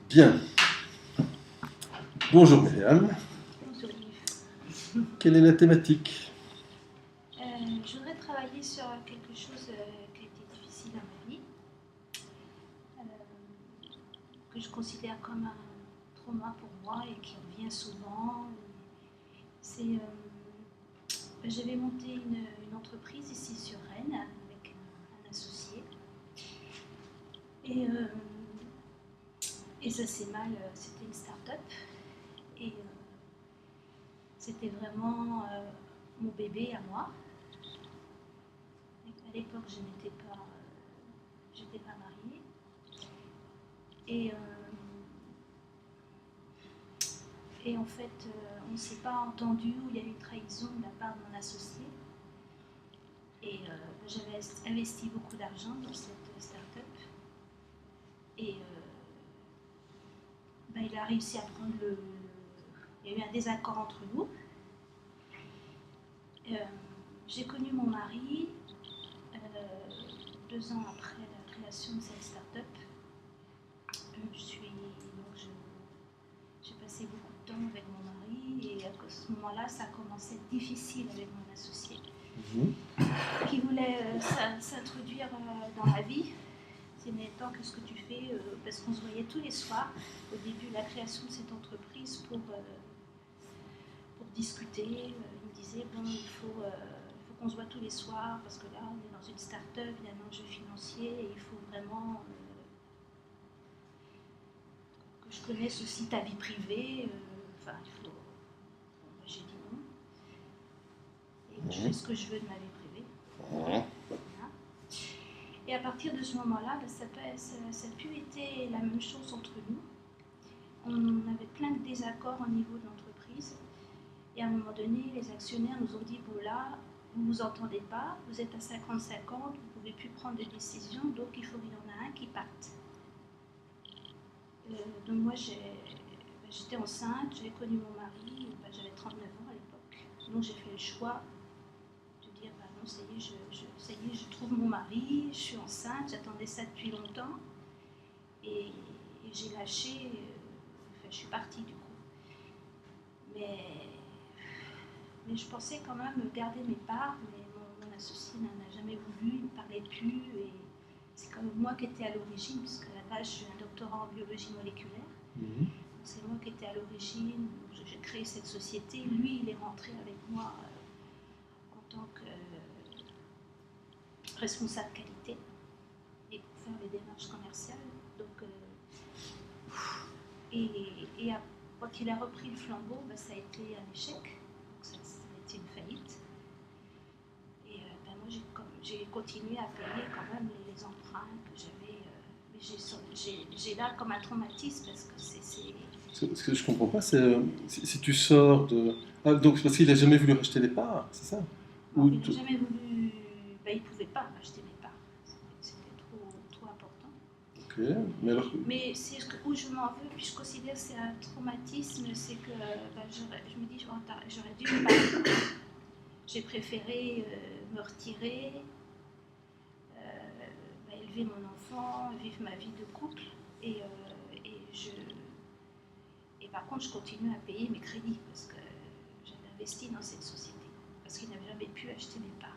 Bien. Bonjour Myriam. Bonjour Yves. Quelle est la thématique? Je voudrais travailler sur quelque chose qui a été difficile dans ma vie, que je considère comme un trauma pour moi et qui revient souvent. C'est, j'avais monté une entreprise ici sur Rennes avec un associé. Et ça s'est mal, c'était une start-up. Et c'était vraiment mon bébé à moi. À l'époque, je n'étais pas mariée. Et en fait, on ne s'est pas entendu, où il y a eu une trahison de la part de mon associé. Et j'avais investi beaucoup d'argent dans cette start-up. Et il a réussi à prendre il y a eu un désaccord entre nous. J'ai connu mon mari 2 ans après la création de cette start-up. J'ai passé beaucoup de temps avec mon mari et à ce moment-là, ça a commencé à être difficile avec mon associé qui voulait s'introduire dans ma vie. C'est mais attends, qu'est-ce que tu fais parce qu'on se voyait tous les soirs au début de la création de cette entreprise pour discuter. Il me disait bon, il faut qu'on se voit tous les soirs parce que là, on est dans une start-up, il y a un enjeu financier et il faut vraiment que je connaisse aussi ta vie privée. Il faut. Bon, j'ai dit non. Et je fais ce que je veux de ma vie privée. Voilà. Et à partir de ce moment-là, ça n'a plus été la même chose entre nous. On avait plein de désaccords au niveau de l'entreprise. Et à un moment donné, les actionnaires nous ont dit bon là, vous ne vous entendez pas, vous êtes à 50-50, vous ne pouvez plus prendre de décision, donc il faut qu'il y en a un qui parte. Donc moi, j'étais enceinte, j'avais connu mon mari, j'avais 39 ans à l'époque. Donc j'ai fait le choix de dire non, ça y est, je trouve mon mari, je suis enceinte, j'attendais ça depuis longtemps. Et j'ai lâché, je suis partie du coup. Mais je pensais quand même garder mes parts, mais mon associé n'en a jamais voulu, il ne parlait plus. Et c'est quand même moi qui étais à l'origine, puisque à la base, je suis un doctorat en biologie moléculaire. C'est moi qui étais à l'origine, j'ai créé cette société. Lui, il est rentré avec moi en tant que responsable qualité et pour faire les démarches commerciales. Donc, quand il a repris le flambeau, ça a été un échec. Donc ça a été une faillite. Et moi, j'ai continué à payer quand même les emprunts que j'avais. Mais j'ai là comme un traumatisme parce que c'est. Ce que je ne comprends pas, c'est si tu sors de... Ah, donc c'est parce qu'il n'a jamais voulu racheter les parts, c'est ça? Non, il n'a jamais voulu... il ne pouvait pas racheter les parts. C'était trop important. Ok, mais c'est où je m'en veux, puis je considère que c'est un traumatisme, c'est que je me dis j'aurais dû me battre. J'ai préféré me retirer, élever mon enfant, vivre ma vie de couple. Et par contre, je continue à payer mes crédits parce que j'avais investi dans cette société, parce qu'ils n'avaient jamais pu acheter mes parts.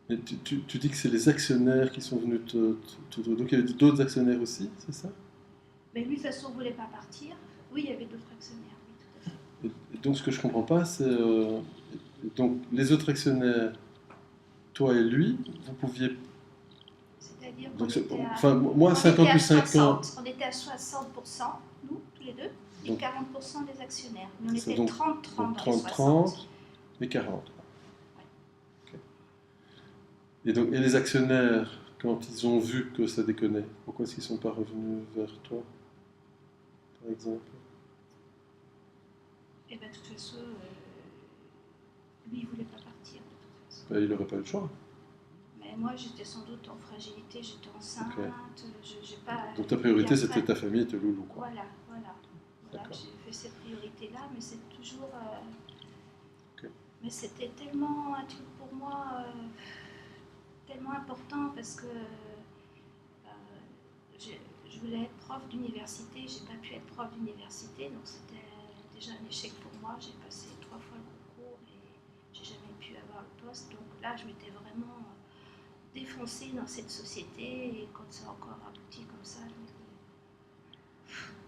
Mais tu dis que c'est les actionnaire qui sont venus donc il y avait d'autres actionnaires aussi, c'est ça? Mais lui, de toute façon, ne voulait pas partir. Oui, il y avait d'autres actionnaires, oui, tout à fait. Et donc ce que je ne comprends pas, c'est... donc les autres actionnaires, toi et lui, vous pouviez... C'est-à-dire Donc, qu'on moi, 50 plus 50... On était à 60%, nous, tous les deux, et 40% des actionnaires. Mais on était donc, 30-30 dans 30-30 et 40. Ouais. Okay. Et les actionnaires, quand ils ont vu que ça déconnait, pourquoi est-ce qu'ils ne sont pas revenus vers toi, par exemple? Eh bien, de toute façon, lui, il ne voulait pas partir, de toute façon. Il n'aurait pas eu le choix. Mais moi, j'étais sans doute en fragilité, j'étais enceinte. Okay. J'ai pas... Donc ta priorité, c'était ta famille et tes loulous, quoi. Voilà. J'ai fait cette priorité-là, mais c'est toujours... Okay. Mais c'était tellement un truc pour moi, tellement important, parce que je je voulais être prof d'université, j'ai pas pu être prof d'université, donc c'était déjà un échec pour moi. J'ai passé 3 fois le concours et j'ai jamais pu avoir le poste. Donc là, je m'étais vraiment défoncée dans cette société et quand ça a encore abouti comme ça, je me dis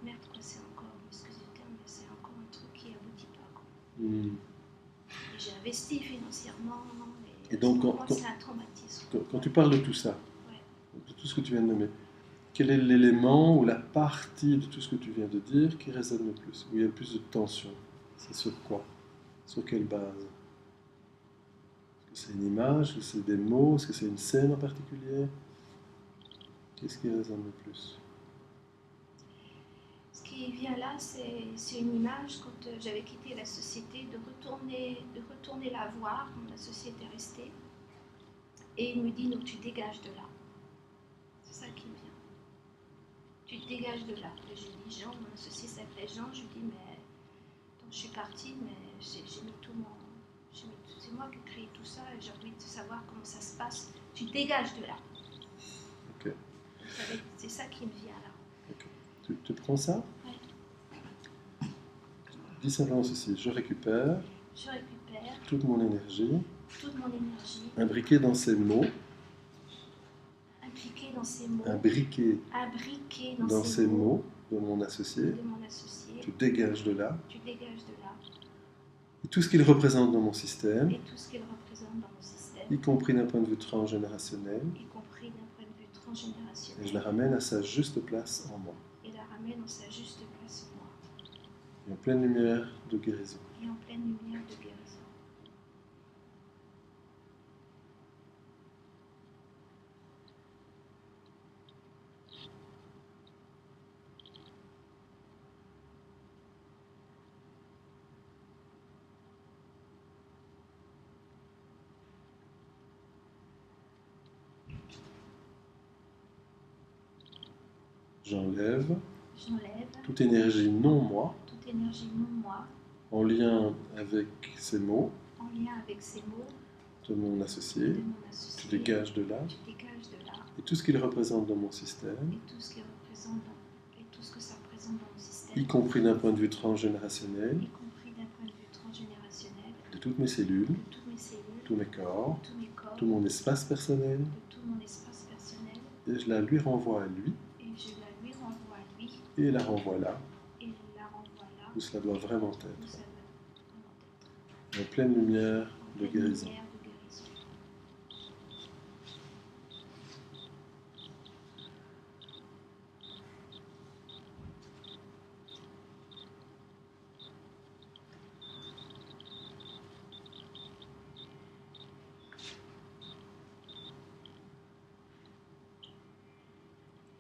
merde quoi, c'est encore, excusez le terme, mais c'est encore un truc qui aboutit pas quoi. Et j'ai investi financièrement Et donc, c'est un traumatisme. Quand tu parles de tout ça, Ouais. de tout ce que tu viens de nommer, quel est l'élément ou la partie de tout ce que tu viens de dire qui résonne le plus, où il y a le plus de tension? C'est sur quoi? Sur quelle base? Est-ce que c'est une image? Est-ce que c'est des mots? Est-ce que c'est une scène en particulier? Qu'est-ce qui résonne le plus? Ce qui vient là, c'est une image quand j'avais quitté la société, de retourner la voir quand la société est restée. Et il me dit, donc tu dégages de là. C'est ça qui me vient. Tu te dégages de là. Et je lui dis, Jean, mon associé s'appelait Jean, je lui dis, mais donc, je suis partie, mais j'ai mis tout mon... C'est moi qui ai créé tout ça et j'ai envie de savoir comment ça se passe. Tu te dégages de là. Ok. C'est ça qui me vient là. Okay. Tu prends ça? Ouais. Dis simplement ceci, je récupère toute mon énergie, imbriquée dans ces mots, imbriquée dans ces mots de mon associé, tu dégages de là, et tout ce qu'il représente dans mon système, y compris d'un point de vue transgénérationnel, et je la ramène à sa juste place en moi. Et en pleine lumière de guérison. J'enlève toute énergie non moi, en lien avec ces mots, de mon associé, tu dégages de là, et tout ce qu'il représente dans mon système, y compris d'un point de vue transgénérationnel, de toutes mes cellules, tous mes corps, tout mon espace personnel, et je la lui renvoie à lui, et la renvoie là, où cela doit vraiment être, en pleine lumière de guérison.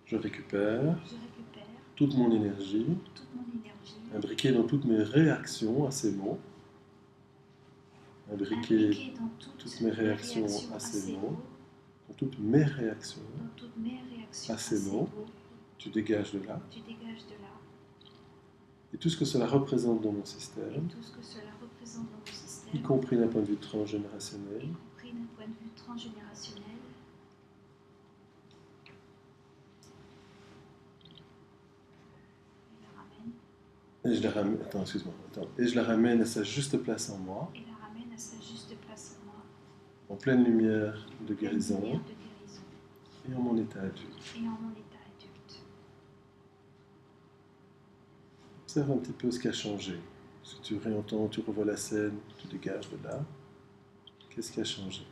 Je récupère toute mon énergie, imbriquée dans toutes mes réactions à ces mots, imbriquée dans toutes mes réactions à ces mots, dans toutes mes réactions à ces mots, tu dégages de là, et tout ce que cela représente dans mon système, y compris d'un point de vue transgénérationnel, et je la ramène, et je la ramène à sa juste place en moi, en pleine lumière de guérison, et en mon état adulte. Observe un petit peu ce qui a changé. Si tu réentends, tu revois la scène, tu dégages de là. Qu'est-ce qui a changé?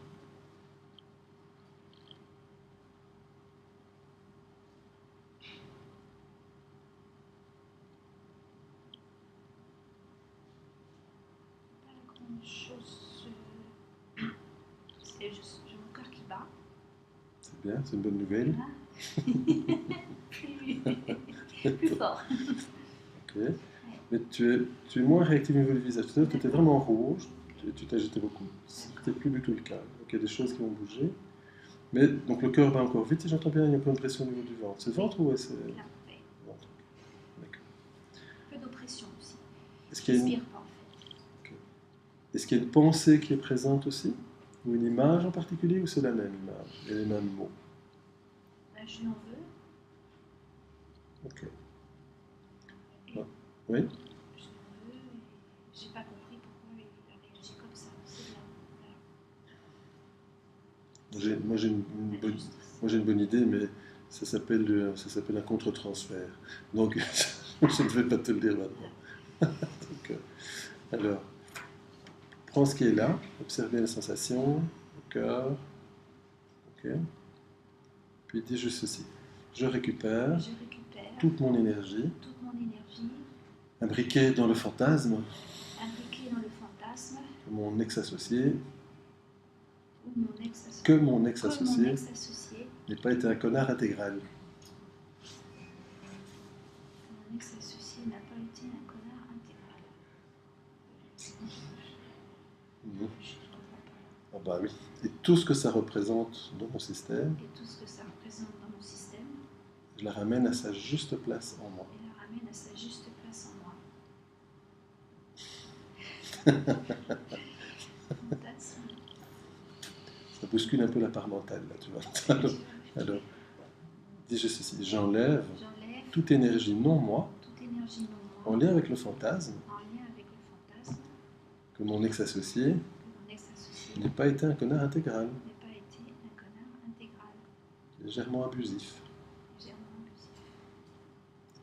J'ai mon cœur qui bat. C'est bien, c'est une bonne nouvelle. Plus fort. Ok. Mais tu es moins réactif au niveau du visage. Tu étais vraiment rouge, tu t'agitais beaucoup. C'était plus du tout le cas. Donc il y a des choses qui ont bougé. Mais donc le cœur bat encore vite, si j'entends bien, il y a un peu de pression au niveau du ventre. C'est le ventre ou c'est... Ventre. D'accord. Un peu d'oppression aussi. Est-ce qu'il y a une... pas, en fait. Okay. Est-ce qu'il y a une pensée qui est présente aussi? Ou une image en particulier, ou c'est la même image et les mêmes mots? Je lui en veux. Ok. Et Ah, oui. je suis nerveux et j'ai pas compris pourquoi il a réagi comme ça. C'est bien. Voilà. Moi, j'ai La bonne, justice. moi, j'ai une bonne idée, mais ça s'appelle un contre-transfert. Donc, je ne vais pas te le dire maintenant. Donc, alors, prends ce qui est là, observez les sensations, le cœur, ok. Puis dis juste ceci. Je récupère Je récupère toute mon énergie, toute mon énergie imbriquée dans le fantasme impliquée dans le fantasme que mon ex-associé, où mon ex-associé que mon que mon ex-associé ex-associé n'ait pas été un connard intégral. mon ex-associé n'a pas été un connard intégral. Mhm. Je ne comprends pas. Ah bah oui. Et tout ce que ça représente dans mon système, Et tout ce que ça représente dans mon système, je la ramène à sa juste place en moi. et la ramène à sa juste place en moi. Fantasme. Ça bouscule un peu la part mentale, là, tu vois. Alors, dis juste ceci. J'enlève J'enlève toute énergie non moi, toute énergie non en moi, lien avec le fantasme, en lien avec le fantasme, que mon ex-associé que mon ex-associé n'ait pas été un connard intégral, n'ait pas été un connard intégral, légèrement abusif. légèrement abusif.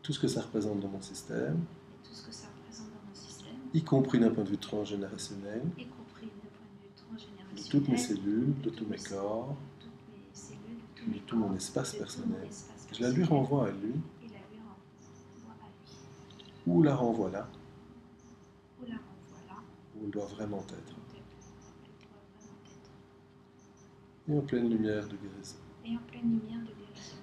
Tout ce que ça représente dans mon système, Et tout ce que ça représente dans mon système, y compris d'un point de vue transgénérationnel, y compris d'un point de vue transgénérationnel, de toutes mes cellules, de tous mes mes- corps, toutes mes cellules, de tous de mes tout mon corps, espace de tout personnel. mon espace Je la lui personnel, renvoie à lui, et la lui renvoie à lui. ou la renvoie là, Ou la renvoie là, où elle doit vraiment être, où elle doit vraiment être. et en pleine lumière de guérison. Et en pleine lumière de guérison.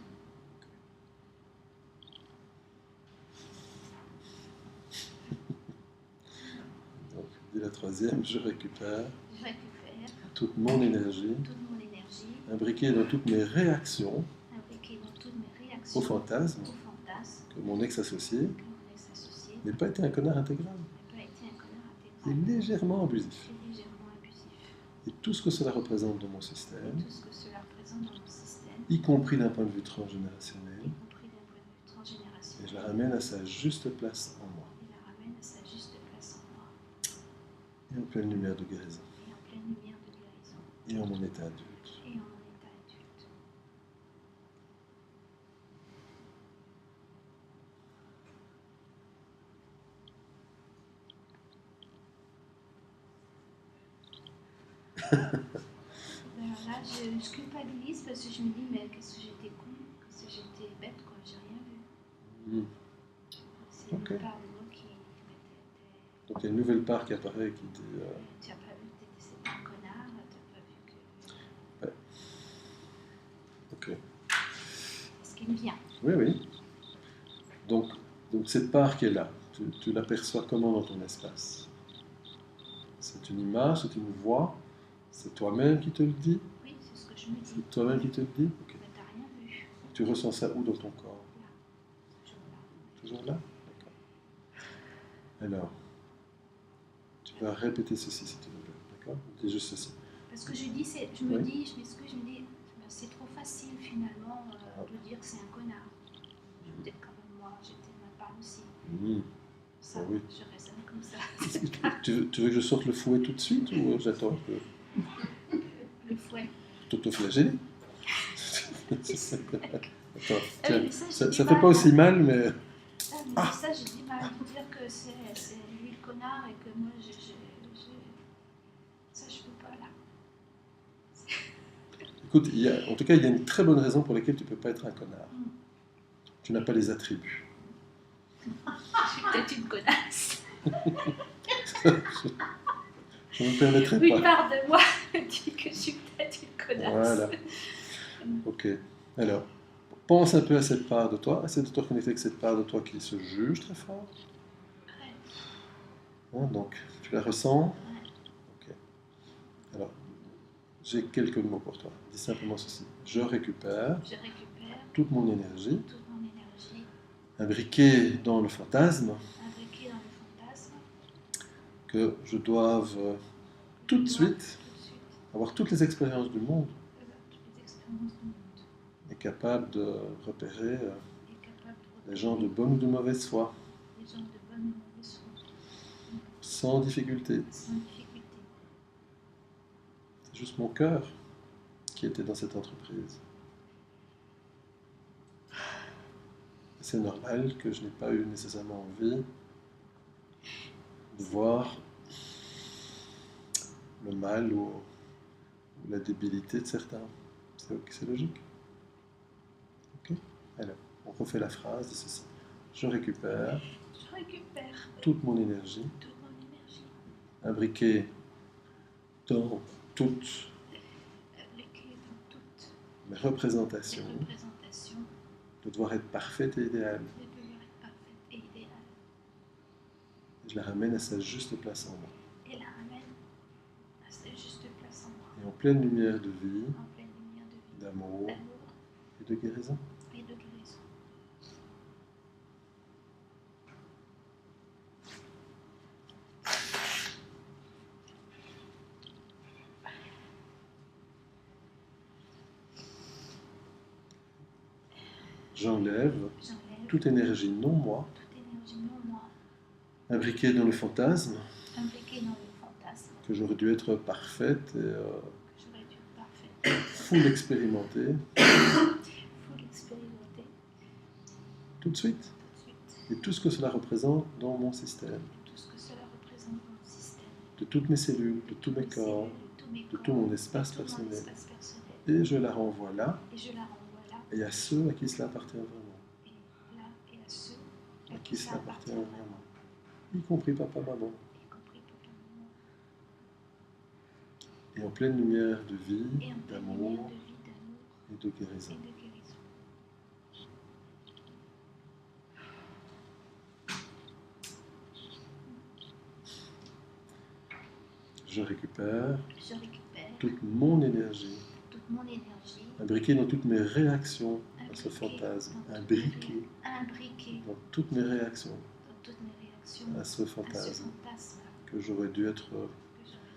Donc, dis la troisième, je récupère Je récupère toute mon énergie, toute mon énergie, imbriquée dans toutes mes réactions impliquée dans toutes mes réactions au fantasme, au fantasme, que mon ex-associé que mon ex-associé n'ait pas été un connard intégral, n'a pas été un connard et intégral, légèrement abusif. et légèrement abusif. Et tout ce que cela représente dans mon système, Et tout ce que cela représente dans mon système, y compris d'un point de vue transgénérationnel, y compris d'un point de vue et transgénérationnel, je la ramène à sa juste place en moi, et la ramène à sa juste place en moi, et en pleine lumière de guérison, et en pleine lumière de guérison, et en mon état adulte. et en mon état adulte. Alors là, je culpabilise parce que je me dis, mais qu'est-ce que j'étais con, qu'est-ce que j'étais bête, quoi, j'ai rien vu. Mm. C'est Ok. une part de moi qui Donc il y a une nouvelle part qui apparaît qui dit tu n'as pas vu que c'était un connard, tu n'as pas vu que. ok. Ce qui me vient. Oui, oui. Donc cette part qui est là, tu l'aperçois comment dans ton espace? C'est une image, c'est une voix, c'est toi-même qui te le dit? Oui, c'est ce que je me dis. C'est toi-même qui te le dit? Ok. Mais t'as rien vu. Tu ressens ça où dans ton corps? Là, toujours là. Toujours là? D'accord. Alors, tu vas répéter ceci si tu veux bien, d'accord? Dis juste ceci. Parce que je dis, je me Oui. dis, je m'excuse, je me dis, ben, c'est trop facile finalement de dire que c'est un connard. Peut-être quand même moi, j'étais de ma part aussi. Mm. Ça, Ah oui. je raisonne comme ça. Tu veux que je sorte le fouet tout de suite ou j'attends un peu? Le fouet. T'autoflageller? Attends, Ah tiens, oui, mais ça, j'ai ça du fait mal. pas aussi mal, mais Ah, mais ça, j'ai du mal de dire que c'est lui le connard et que moi, ça, je peux pas là. écoute, en tout cas, il y a une très bonne raison pour laquelle tu peux pas être un connard. Mm. Tu n'as pas les attributs. Je suis peut-être une connasse. Je ne me permettrai Une pas. part de moi me dit que je suis peut-être une connasse. Voilà. Ok. Alors, pense un peu à cette part de toi. Essaie de te reconnecter avec cette part de toi qui se juge très fort. Ouais. Hein, donc, tu la ressens? Ok. Alors, j'ai quelques mots pour toi. Dis simplement ceci. Je récupère Je récupère toute mon énergie, toute mon énergie imbriquée dans le fantasme, imbriquée dans le fantasme. que je doive tout de suite Tout de suite, avoir toutes les expériences du monde, toutes les expériences du monde. et capable de repérer Et capable de des gens de bonne ou de mauvaise foi, des gens de bonne ou mauvaise foi, sans difficulté. sans difficulté. C'est juste mon cœur qui était dans cette entreprise. C'est normal que je n'ai pas eu nécessairement envie de voir le mal ou la débilité de certains. C'est logique. Ok. Alors, on refait la phrase de ceci. Je récupère Je récupère toute mon énergie, toute mon énergie, imbriquée dans toutes imbriquée dans toutes mes les représentations représentations de devoir être parfaite et idéale. de devoir être parfaite et idéale, Et je la ramène à sa juste place en moi. et la ramène à sa juste place en moi, Et en pleine lumière de vie, en pleine lumière de vie, d'amour d'amour et de guérison. et de guérison. J'enlève J'enlève toute énergie non moi, toute énergie non moi, imbriquée dans le fantasme imbriquée dans le fantasme que j'aurais dû être parfaite et que j'aurais dû être parfaite, full expérimentée full expérimentée tout de suite. tout de suite, Et tout ce que cela représente dans mon système, et tout ce que cela représente dans le système, de toutes mes cellules, de tous mes mes corps, cellules, de tous tout mes mon corps, espace de tout mon personnel. espace personnel, Et je la renvoie là et je la renvoie là, et à ceux à qui cela appartient vraiment. et là, et à ceux À à qui qui cela ça appartient appartient vraiment. vraiment, Y compris papa, maman. y compris papa, maman, Et en pleine lumière de vie, et en pleine lumière d'amour de vie, d'amour et de guérison. et de guérison. Je récupère Je récupère toute mon énergie, toute mon énergie, imbriquée dans toutes mes réactions à ce imbriquée fantasme, dans imbriquée imbriquée dans toutes mes réactions dans toutes mes réactions à ce à ce fantasme, fantasme que j'aurais dû être que j'aurais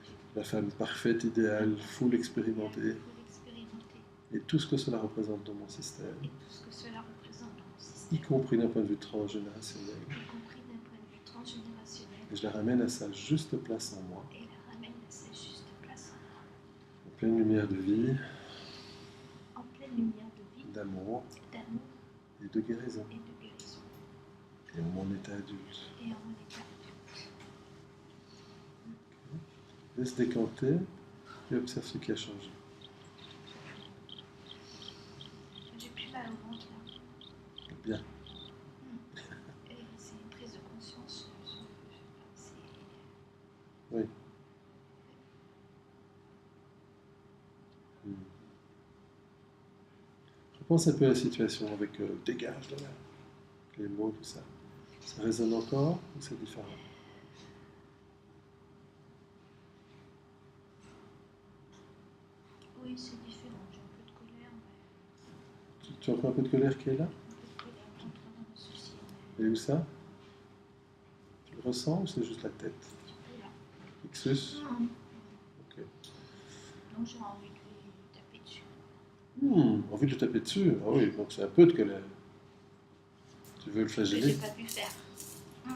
dû la femme parfaite, idéale, full expérimentée, full expérimenter, et tout ce que cela représente dans mon système, et tout ce que cela représente dans mon y système, compris d'un point de vue transgénérationnel. y compris d'un point de vue transgénérationnel, Et je la ramène à sa juste place en moi, et la ramène à sa juste place en pleine lumière de vie, en pleine lumière de vie, d'amour d'amour et de guérison, et de guérison, et en mon état adulte. et en mon état adulte. Laisse décanter et observe ce qui a changé. J'ai plus mal au ventre là. Bien. Et c'est une prise de conscience. C'est... Oui. Repense un peu à la situation avec dégage de là, les mots, tout ça. Ça résonne encore ou c'est différent? Oui, c'est différent. J'ai un peu de colère, mais Tu entends un peu de colère qui est là? un peu de colère contre dans le souci. Et où ça? Tu le ressens ou c'est juste la tête? Mais là. Ixus? Ok. Donc j'ai envie de lui taper dessus. Envie de le taper dessus? Ah oui, donc c'est un peu de colère. Tu veux le Que j'ai flageller? pas pu faire. Ah.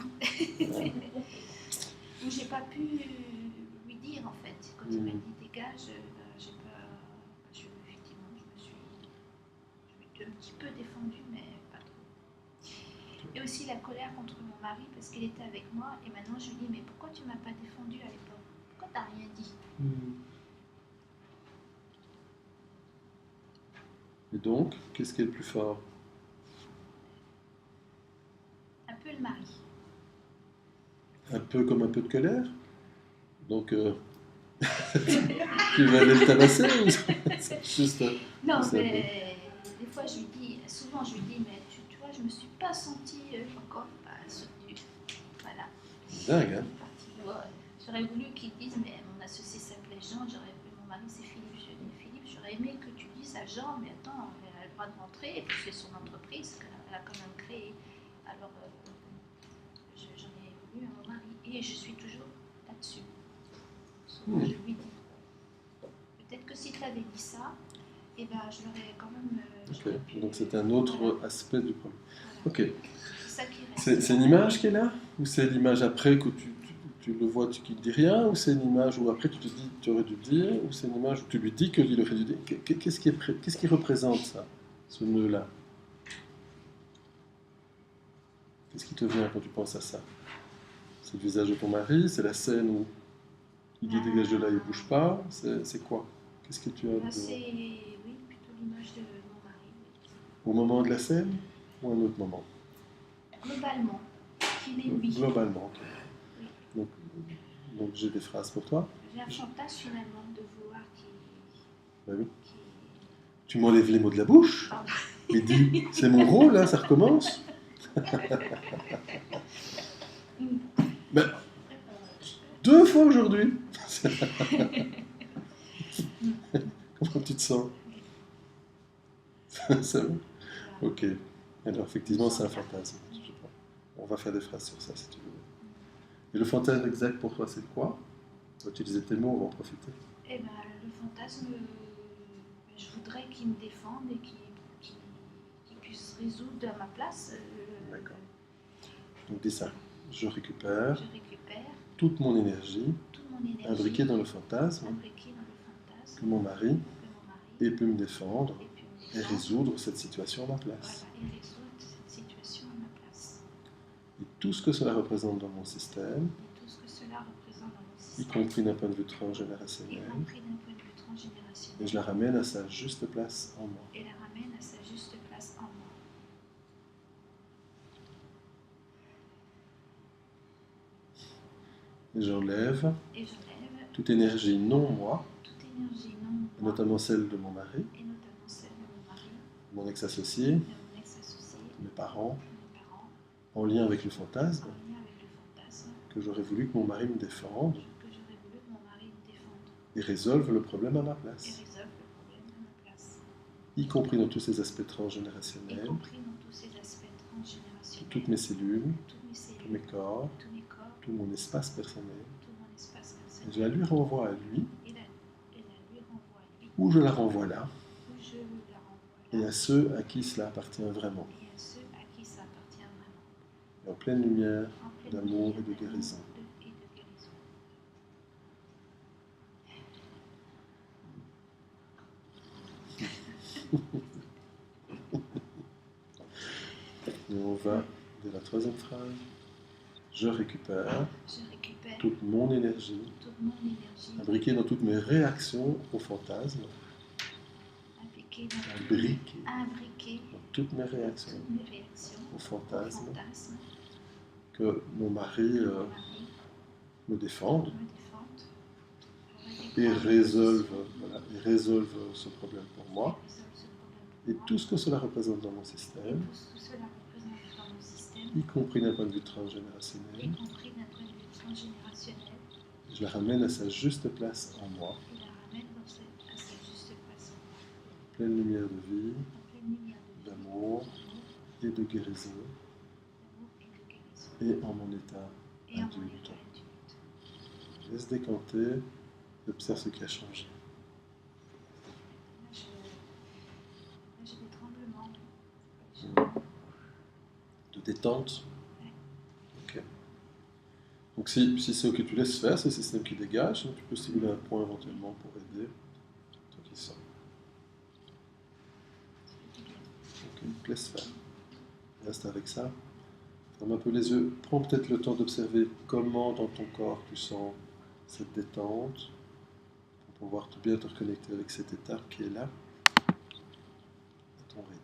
Ou j'ai pas pu lui dire en fait. Quand il m'a dit dégage, j'ai pas. Effectivement, je me suis un petit peu défendue, mais pas trop. Et aussi la colère contre mon mari parce qu'il était avec moi et maintenant je lui dis mais pourquoi tu m'as pas défendue à l'époque? Pourquoi t'as rien dit? Et donc, qu'est-ce qui est le plus fort? Un peu le mari. Un peu comme un peu de colère? Donc, tu vas aller le tabasser ou c'est juste... Non, c'est un mais des fois je lui dis, souvent je lui dis, mais tu vois, je me suis pas sentie encore pas soutenue. Voilà. Dingue, hein? J'aurais voulu qu'il dise, mais mon associé s'appelait Jean, j'aurais voulu, mon mari c'est Philippe, je dis Philippe, j'aurais aimé que tu dises à Jean, mais attends, elle a le droit de rentrer, et puis c'est son entreprise qu'elle a quand même créée. Alors j'en ai voulu à mon mari, et je suis toujours là-dessus. Souvent je lui dis. Peut-être que si tu avais dit ça, et ben, je l'aurais quand même. Ok, donc c'est un autre aspect du problème. Voilà. Ok, C'est ça qui reste. c'est une image qui est là? Ou c'est l'image après que tu le vois, qui ne dit rien? Ou c'est une image où après tu te dis tu aurais dû dire? Ou c'est une image où tu lui dis qu'il aurait dû dire? Qu'est-ce qui représente ça, ce nœud-là? Qu'est-ce qui te vient quand tu penses à ça? C'est le visage de ton mari? C'est la scène où il dit dégage de là, il ne bouge pas? C'est quoi? Qu'est-ce que tu as Ben, c'est, de... oui, plutôt l'image de mon mari. Oui. Au moment de la scène ou à un autre moment? Globalement, qu'il est lui. Globalement. Ok. Oui. Donc j'ai des phrases pour toi. J'ai un fantasme finalement de vouloir Bah oui. qu'il. Tu m'enlèves les mots de la bouche Pardon. et dis c'est mon rôle, là, ça recommence. Ben, 2 fois aujourd'hui. Comment tu te sens? Ça va? Ok. Alors effectivement c'est un fantasme. Je sais pas. On va faire des phrases sur ça si tu veux. Et le fantasme exact pour toi c'est quoi? Tu vas utiliser tes mots, on va en profiter. Eh ben, le fantasme, je voudrais qu'il me défende et qu'il puisse résoudre à ma place. D'accord. Donc dis ça. Je récupère Je récupère toute mon énergie toute mon énergie imbriquée dans le fantasme imbriquée dans le fantasme que mon mari que mon mari ait pu me défendre ait pu me et défendre. résoudre cette situation à ma place. Voilà, et résoudre cette situation à ma place. Et tout ce que cela représente dans mon système, Et tout ce que cela représente dans mon y système, compris d'un point de vue y transgénérationnel, compris d'un point de vue et transgénérationnel, je la ramène à sa juste place en moi. et la ramène à sa juste place en moi. Et j'enlève Et j'enlève toute énergie non moi, toute énergie non et moi, notamment celle de mon mari, et notamment celle de mon mari, mon ex-associé, de mon ex-associé, mes parents, de mes parents, en lien avec le fantasme en lien avec le fantasme que j'aurais voulu que mon mari me défende que j'aurais voulu que mon mari me défende et résolve le problème à ma et place, résolve le problème à ma place, y compris dans tous ces aspects y transgénérationnels, compris dans tous ces aspects de transgénérationnels, toutes mes cellules, toutes mes tous cellules, mes corps, tous mes corps, tout mon espace personnel. tout mon espace Et personnel, je la lui renvoie à lui, et la lui renvoie à lui, ou je la renvoie là, ou je la renvoie et là, à ceux à qui cela appartient vraiment, et à ceux à qui ça appartient vraiment, et en pleine lumière en pleine d'amour et lumière de guérison. et de guérison. Et on va de la troisième phrase. Je récupère Je récupère toute mon énergie, toute mon énergie imbriquée dans toutes mes réactions au fantasme, impliquée dans imbriquée dans toutes mes réactions toutes mes réactions au au fantasme, fantasme que mon mari que mon mari me défende me défende et résolve ce problème pour moi. résolve ce problème Et pour moi. tout ce que cela représente dans mon Et système, tout ce que cela représente dans mon système, y compris d'un point de vue y transgénérationnel, compris d'un point de vue transgénérationnel, je la ramène à sa juste place en moi, et la ramène à sa juste place en pleine lumière de vie, en pleine lumière de vie, d'amour et de guérison, d'amour et de guérison, et en mon état et en mon adulte. état adulte. Laisse décanter, et observe ce qui a changé. Là, j'ai des tremblements. De détente. Ok. Donc si c'est ok, tu laisses faire, c'est le système qui dégage, donc tu peux stimuler un point éventuellement pour aider. Toi qui sens. Ok, donc laisse faire. Reste avec ça. Ferme un peu les yeux. Prends peut-être le temps d'observer comment dans ton corps tu sens cette détente, pour pouvoir bien te reconnecter avec cette étape qui est là, à ton rythme.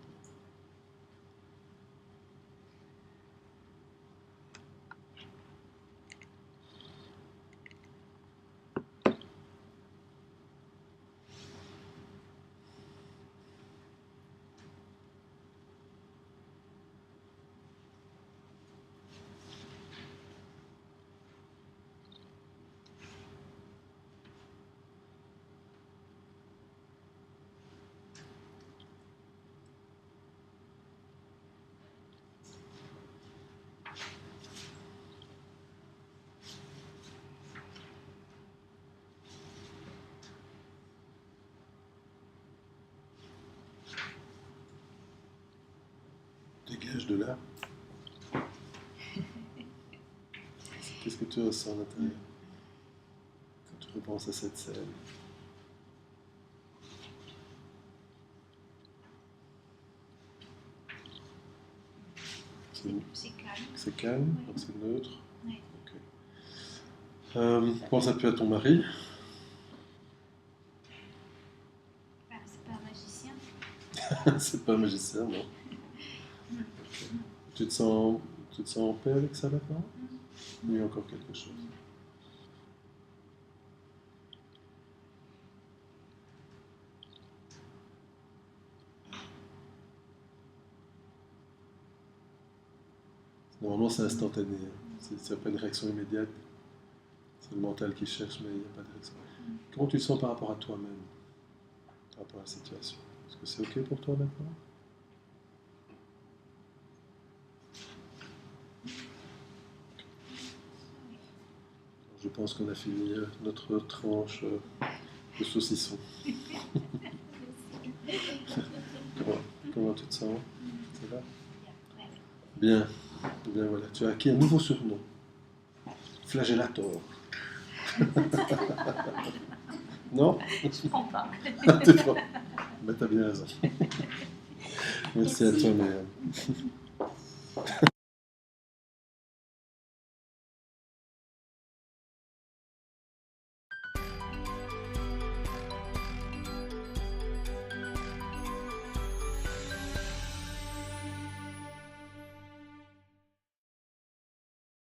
Dégage de là. Qu'est-ce que tu ressens à l'intérieur quand tu repenses à cette scène? C'est calme. C'est calme, Oui. donc c'est neutre. Oui. Ok. Pense un peu à ton mari. Ah, c'est pas un magicien. C'est pas un magicien, non. Ok. Tu te sens en paix avec ça maintenant? Ou il y a encore quelque chose? Normalement, c'est instantané. Hein. C'est pas une réaction immédiate. C'est le mental qui cherche, mais il n'y a pas de réaction. Comment tu te sens par rapport à toi-même, par rapport à la situation? Est-ce que c'est OK pour toi maintenant? Je pense qu'on a fini notre tranche de saucisson. Comment tu te sens? Ça va? Bien. Bien, voilà. Tu as acquis un nouveau surnom. Flagellator. Non? Je prends pas. Tu prends. Ben, t'as bien raison. Merci à toi, mais...